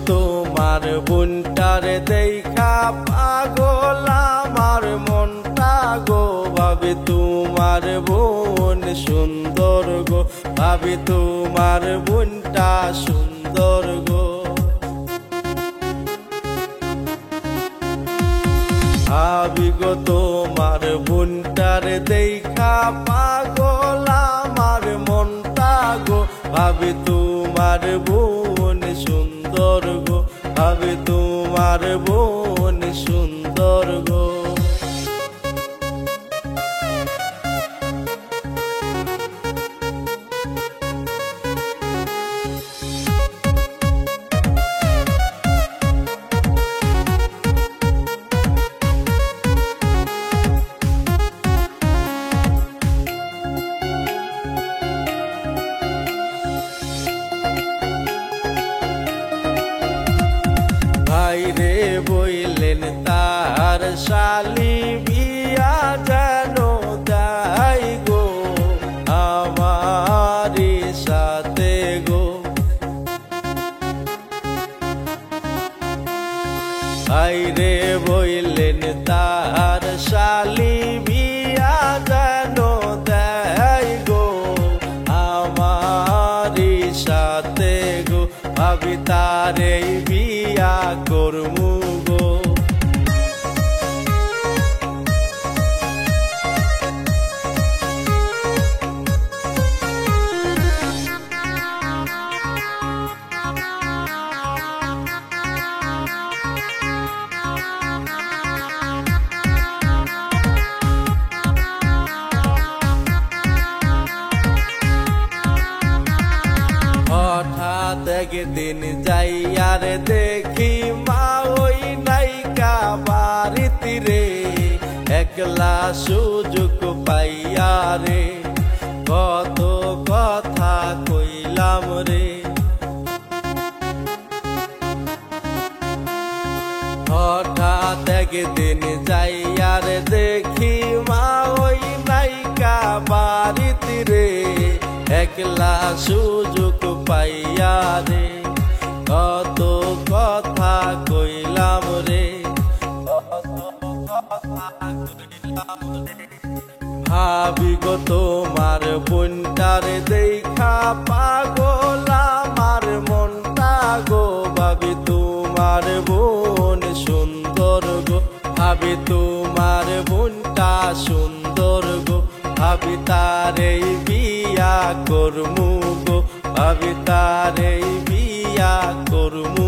তোমার বোনটারে দেখা পাগল আমার মনটা গো। ভাবি তোমার বোন সুন্দর গো, ভাবি তোমার বোনটা সুন্দর গো। ভাবি গো তোমার বোনটারে দেখা পাগল আমার মনটা গো। ভাবি তোমার বোন সুন্দর গো, ভাবি তোমার বোন সুন্দর গো। ভাইরে বইলেন তার শালি বিয়া যেন দেয় গো আমারি সাথে গো। ভাইরে বইলেন তার শালি বিয়া যেন দেয় গো আমারি সাথে গো। ভাবি তারে বিয়া করমু গো। হঠাৎ একদিন যাইয়ার দেখি মা ওই নাইকা বাড়িতে রে। একলা সুযোগ পাইয়া রে কত কথা কইলাম রে। হঠাৎ একদিন যাইয়ার দেখি মা ওই নাইকা বাড়িতে রে। একলা সুযোগ পাইয়া রে কত কথা কইলাম রে, কত কথা কইলাম রে। ভাবি গো তোমার বোনটারে দেখা পাগল আমার মনটা গো। ভাবি তোমার বোন সুন্দর গো, ভাবি তোমার বোনটা সুন্দর গো। ভাবি তারে বিয়া করমু গো, ভাবি তারে বিয়া করমু।